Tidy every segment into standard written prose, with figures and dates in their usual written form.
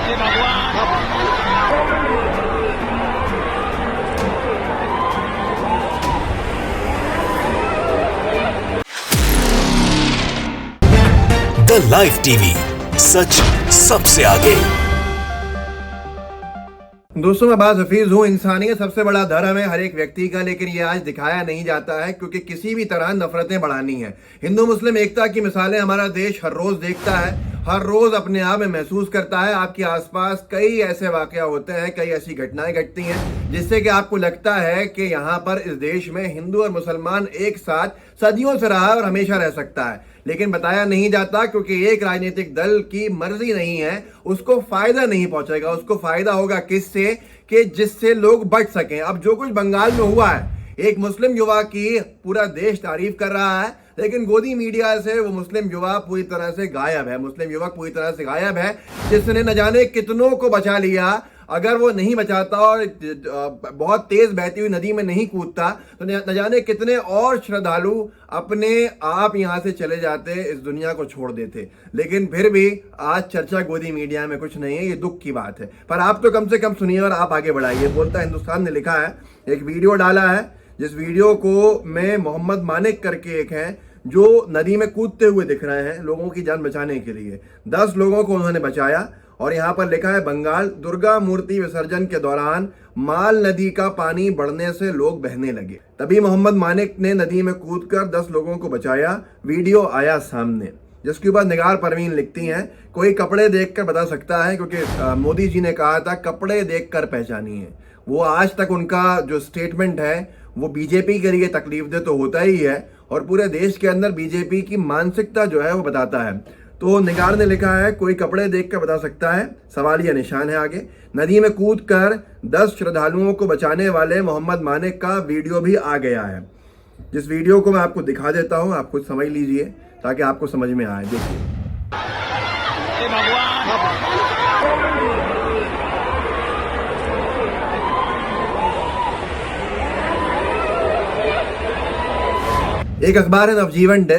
The live TV, सच सबसे आगे। दोस्तों, मैं बात हफीज हूँ। इंसानियत सबसे बड़ा धर्म है हर एक व्यक्ति का, लेकिन ये आज दिखाया नहीं जाता है क्योंकि किसी भी तरह नफरतें बढ़ानी है। हिंदू मुस्लिम एकता की मिसालें हमारा देश हर रोज देखता है, हर रोज अपने आप में महसूस करता है। आपके आसपास कई ऐसे वाकया होते हैं, कई ऐसी घटनाएं घटती हैं जिससे कि आपको लगता है कि यहाँ पर इस देश में हिंदू और मुसलमान एक साथ सदियों से रहा और हमेशा रह सकता है, लेकिन बताया नहीं जाता क्योंकि एक राजनीतिक दल की मर्जी नहीं है, उसको फायदा नहीं पहुंचेगा। उसको फायदा होगा किससे? कि जिससे लोग बच सकें। अब जो कुछ बंगाल में हुआ है, एक मुस्लिम युवा की पूरा देश तारीफ कर रहा है, लेकिन गोदी मीडिया से वो मुस्लिम युवा पूरी तरह से गायब है। मुस्लिम युवक पूरी तरह से गायब है, जिसने न जाने कितनों को बचा लिया। अगर वो नहीं बचाता और बहुत तेज बहती हुई नदी में नहीं कूदता तो न जाने कितने और श्रद्धालु अपने आप यहां से चले जाते, इस दुनिया को छोड़ देते। लेकिन फिर भी आज चर्चा गोदी मीडिया में कुछ नहीं है, ये दुख की बात है। पर आप तो कम से कम सुनिए और आप आगे बढ़ाइए। बोलता हिंदुस्तान ने लिखा है, एक वीडियो डाला है, जिस वीडियो को में मोहम्मद मानिक करके एक हैं जो नदी में कूदते हुए दिख रहे हैं लोगों की जान बचाने के लिए। 10 लोगों को उन्होंने बचाया। और यहाँ पर लिखा है, बंगाल दुर्गा मूर्ति विसर्जन के दौरान माल नदी का पानी बढ़ने से लोग बहने लगे, तभी मोहम्मद मानिक ने नदी में कूदकर 10 लोगों को बचाया। वीडियो आया सामने। जिसके ऊपर निगार परवीन लिखती हैं, कोई कपड़े देखकर बता सकता है, क्योंकि मोदी जी ने कहा था कपड़े देखकर पहचानिए। वो आज तक उनका जो स्टेटमेंट है वो बीजेपी के लिए तकलीफ दे तो होता ही है, और पूरे देश के अंदर बीजेपी की मानसिकता जो है वो बताता है। तो निगार ने लिखा है, कोई कपड़े देखकर बता सकता है, सवालिया निशान है आगे। नदी में कूदकर 10 श्रद्धालुओं को बचाने वाले मोहम्मद मानिक का वीडियो भी आ गया है, जिस वीडियो को मैं आपको दिखा देता हूं, आप खुद समझ लीजिए ताकि आपको समझ में आए। देखिए, एक अखबार है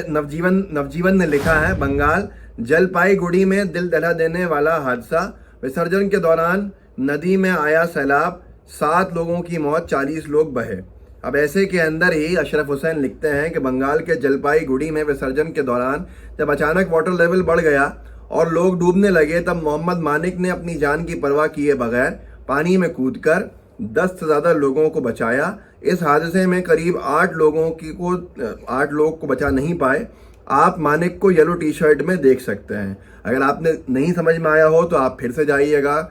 नवजीवन ने लिखा है, बंगाल जलपाईगुड़ी में दिल दहला देने वाला हादसा, विसर्जन के दौरान नदी में आया सैलाब, 7 लोगों की मौत, 40 लोग बहे। अब ऐसे के अंदर ही अशरफ हुसैन लिखते हैं कि बंगाल के जलपाईगुड़ी में विसर्जन के दौरान जब अचानक वाटर लेवल बढ़ गया और लोग डूबने लगे, तब मोहम्मद मानिक ने अपनी जान की परवाह किए बगैर पानी में कूदकर 10 से ज्यादा लोगों को बचाया। इस हादसे में करीब 8 लोग को बचा नहीं पाए। आप मानिक को येलो टी शर्ट में देख सकते हैं। अगर आपने नहीं समझ में आया हो तो आप फिर से जाइएगा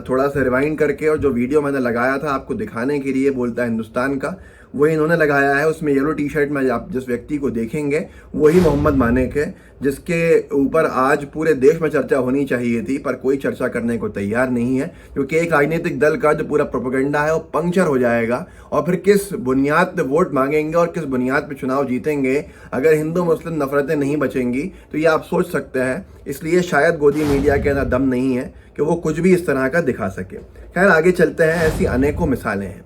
थोड़ा सा रिवाइंड करके, और जो वीडियो मैंने लगाया था आपको दिखाने के लिए, बोलता है हिंदुस्तान का, वही इन्होंने लगाया है। उसमें येलो टी शर्ट में आप जिस व्यक्ति को देखेंगे वही मोहम्मद मानिक है, जिसके ऊपर आज पूरे देश में चर्चा होनी चाहिए थी, पर कोई चर्चा करने को तैयार नहीं है, क्योंकि एक राजनीतिक दल का जो पूरा प्रोपेगेंडा है वो पंक्चर हो जाएगा। और फिर किस बुनियाद पे वोट मांगेंगे और किस बुनियाद पे चुनाव जीतेंगे अगर हिंदू मुस्लिम नफरतें नहीं बचेंगी, तो ये आप सोच सकते हैं। इसलिए शायद गोदी मीडिया के अंदर दम नहीं है कि वो कुछ भी इस तरह का दिखा सके। खैर, आगे चलते हैं। ऐसी अनेकों मिसालें हैं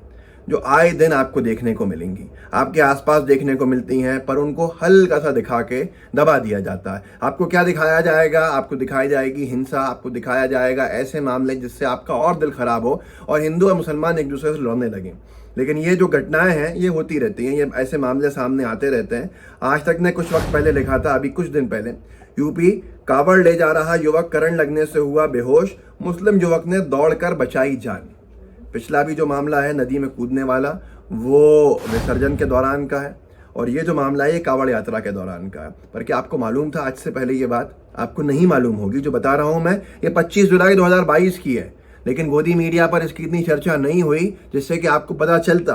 जो आए दिन आपको देखने को मिलेंगी, आपके आसपास देखने को मिलती हैं, पर उनको हल्का सा दिखा के दबा दिया जाता है। आपको क्या दिखाया जाएगा? आपको दिखाई जाएगी हिंसा, आपको दिखाया जाएगा ऐसे मामले जिससे आपका और दिल खराब हो और हिंदू और मुसलमान एक दूसरे से लड़ने लगें। लेकिन ये जो घटनाएं हैं ये होती रहती हैं, ये ऐसे मामले सामने आते रहते हैं। आज तक ने कुछ वक्त पहले लिखा था, अभी कुछ दिन पहले, यूपी कावड़ ले जा रहा युवक करंट लगने से हुआ बेहोश, मुस्लिम युवक ने दौड़कर बचाई जान। पिछला भी जो मामला है नदी में कूदने वाला, वो विसर्जन के दौरान का है, और ये जो मामला है ये कावड़ यात्रा के दौरान का है। पर क्या आपको मालूम था आज से पहले? ये बात आपको नहीं मालूम होगी। जो बता रहा हूं मैं, ये 25 जुलाई 2022 की है, लेकिन गोदी मीडिया पर इसकी इतनी चर्चा नहीं हुई जिससे कि आपको पता चलता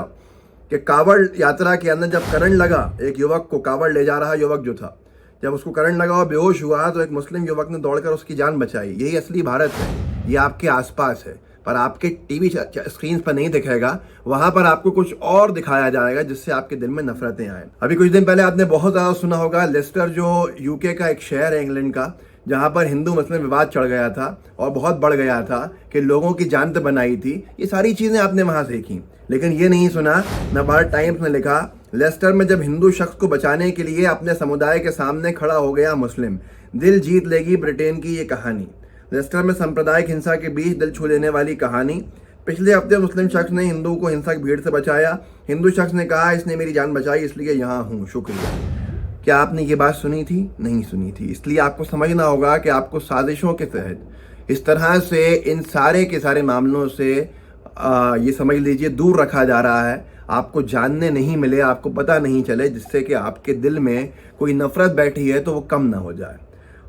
कि कावड़ यात्रा के अंदर जब करंट लगा, एक युवक को, कावड़ ले जा रहा युवक जो था, जब उसको करंट लगा और बेहोश हुआ तो एक मुस्लिम युवक ने दौड़कर उसकी जान बचाई। यही असली भारत है, ये आपके आसपास है, पर आपके टीवी स्क्रीन पर नहीं दिखेगा। वहां पर आपको कुछ और दिखाया जाएगा जिससे आपके दिल में नफरतें आए। अभी कुछ दिन पहले आपने बहुत ज्यादा सुना होगा, लेस्टर जो यूके का एक शहर है इंग्लैंड का, जहां पर हिंदू मुस्लिम विवाद चढ़ गया था और बहुत बढ़ गया था कि लोगों की जान तो बनाई थी। ये सारी चीजें आपने वहां सीखी, लेकिन ये नहीं सुना, नवभारत टाइम्स ने लिखा, लेस्टर में जब हिंदू शख्स को बचाने के लिए अपने समुदाय के सामने खड़ा हो गया मुस्लिम, दिल जीत लेगी ब्रिटेन की ये कहानी। लेस्टर में सांप्रदायिक हिंसा के बीच दिल छू लेने वाली कहानी। पिछले हफ्ते मुस्लिम शख्स ने हिंदू को हिंसक भीड़ से बचाया। हिंदू शख्स ने कहा इसने मेरी जान बचाई इसलिए यहाँ हूँ, शुक्रिया। क्या आपने ये बात सुनी थी? नहीं सुनी थी। इसलिए आपको समझना होगा कि आपको साजिशों के तहत इस तरह से इन सारे के सारे मामलों से ये समझ लीजिए दूर रखा जा रहा है। आपको जानने नहीं मिले, आपको पता नहीं चले, जिससे कि आपके दिल में कोई नफरत बैठी है तो वो कम ना हो जाए।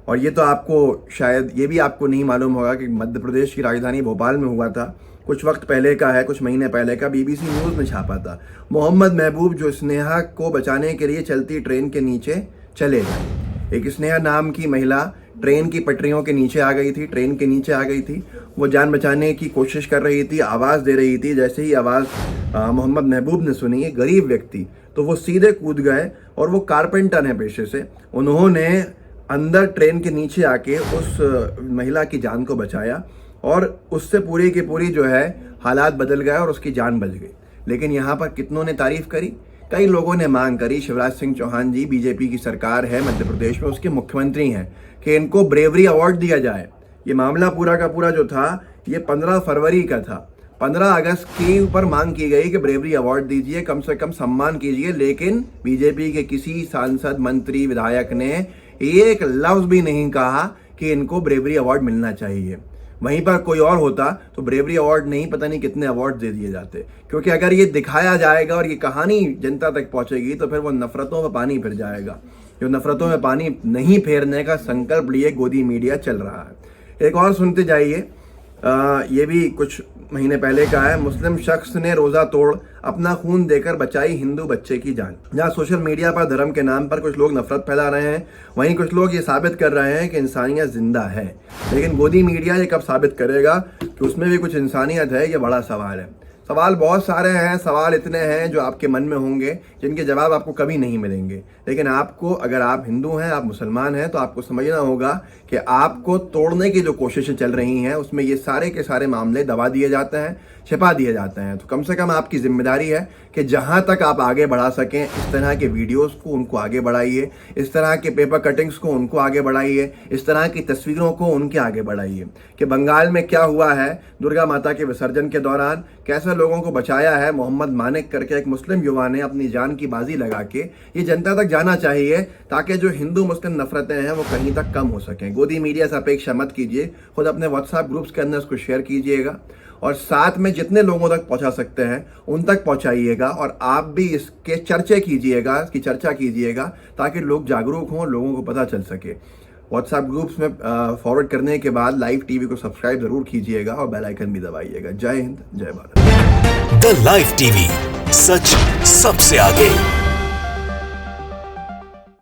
और ये तो आपको शायद ये भी आपको नहीं मालूम होगा कि मध्य प्रदेश की राजधानी भोपाल में हुआ था। कुछ वक्त पहले का है, कुछ महीने पहले का, BBC न्यूज़ में छापा था। मोहम्मद महबूब जो स्नेहा को बचाने के लिए चलती ट्रेन के नीचे चले गए। एक स्नेहा नाम की महिला ट्रेन की पटरियों के नीचे आ गई थी, ट्रेन के नीचे आ गई थी। वो जान बचाने की कोशिश कर रही थी, आवाज़ दे रही थी। जैसे ही आवाज़ मोहम्मद महबूब ने सुनी, गरीब व्यक्ति, तो वो सीधे कूद गए। और वो कारपेंटर हैं पेशे से। उन्होंने अंदर ट्रेन के नीचे आके उस महिला की जान को बचाया और उससे पूरी की पूरी जो है हालात बदल गए और उसकी जान बच गई। लेकिन यहाँ पर कितनों ने तारीफ करी, कई लोगों ने मांग करी। शिवराज सिंह चौहान जी, बीजेपी की सरकार है मध्य प्रदेश में, उसके मुख्यमंत्री हैं, कि इनको ब्रेवरी अवार्ड दिया जाए। ये मामला पूरा का पूरा जो था ये 15 फरवरी का था। 15 अगस्त के ऊपर मांग की गई कि ब्रेवरी अवार्ड दीजिए, कम से कम सम्मान कीजिए। लेकिन बीजेपी के किसी सांसद, मंत्री, विधायक ने एक लफ्ज भी नहीं कहा कि इनको ब्रेवरी अवार्ड मिलना चाहिए। वहीं पर कोई और होता तो ब्रेवरी अवार्ड नहीं, पता नहीं कितने अवार्ड दे दिए जाते। क्योंकि अगर ये दिखाया जाएगा और ये कहानी जनता तक पहुंचेगी तो फिर वो नफरतों में पानी फिर जाएगा। जो नफरतों में पानी नहीं फेरने का संकल्प लिए गोदी मीडिया चल रहा है। एक और सुनते जाइए, ये भी कुछ महीने पहले का है। मुस्लिम शख्स ने रोजा तोड़ अपना खून देकर बचाई हिंदू बच्चे की जान। जहां सोशल मीडिया पर धर्म के नाम पर कुछ लोग नफरत फैला रहे हैं, वहीं कुछ लोग ये साबित कर रहे हैं कि इंसानियत जिंदा है। लेकिन गोदी मीडिया ये कब साबित करेगा कि उसमें भी कुछ इंसानियत है? ये बड़ा सवाल है। सवाल बहुत सारे हैं, सवाल इतने हैं जो आपके मन में होंगे, जिनके जवाब आपको कभी नहीं मिलेंगे। लेकिन आपको, अगर आप हिंदू हैं, आप मुसलमान हैं, तो आपको समझना होगा कि आपको तोड़ने की जो कोशिशें चल रही हैं उसमें ये सारे के सारे मामले दबा दिए जाते हैं, छिपा दिए जाते हैं। तो कम से कम आपकी जिम्मेदारी है कि जहां तक आप आगे बढ़ा सकें इस तरह के वीडियोस को, उनको आगे बढ़ाइए। इस तरह के पेपर कटिंग्स को, उनको आगे बढ़ाइए। इस तरह की तस्वीरों को उनके आगे बढ़ाइए कि बंगाल में क्या हुआ है दुर्गा माता के विसर्जन के दौरान, कैसे लोगों को बचाया है मोहम्मद मानिक करके एक मुस्लिम युवा ने अपनी जान की बाजी लगा के। ये जनता तक जाना चाहिए ताकि जो हिंदू मुस्लिम नफरतें हैं वो कहीं तक कम हो सकें। गोदी मीडिया से अपेक्षा मत कीजिए, खुद अपने व्हाट्सएप ग्रुप्स के अंदर इसको शेयर कीजिएगा और साथ में जितने लोगों तक पहुंचा सकते हैं उन तक पहुंचाइएगा। और आप भी इसके चर्चा कीजिएगा ताकि लोग जागरूक हों, लोगों को पता चल सके। व्हाट्सएप ग्रुप्स में फॉरवर्ड करने के बाद लाइव टीवी को सब्सक्राइब जरूर कीजिएगा और बेल आइकन भी दबाइएगा। जय हिंद, जय भारत। द लाइव टीवी, सच सबसे आगे।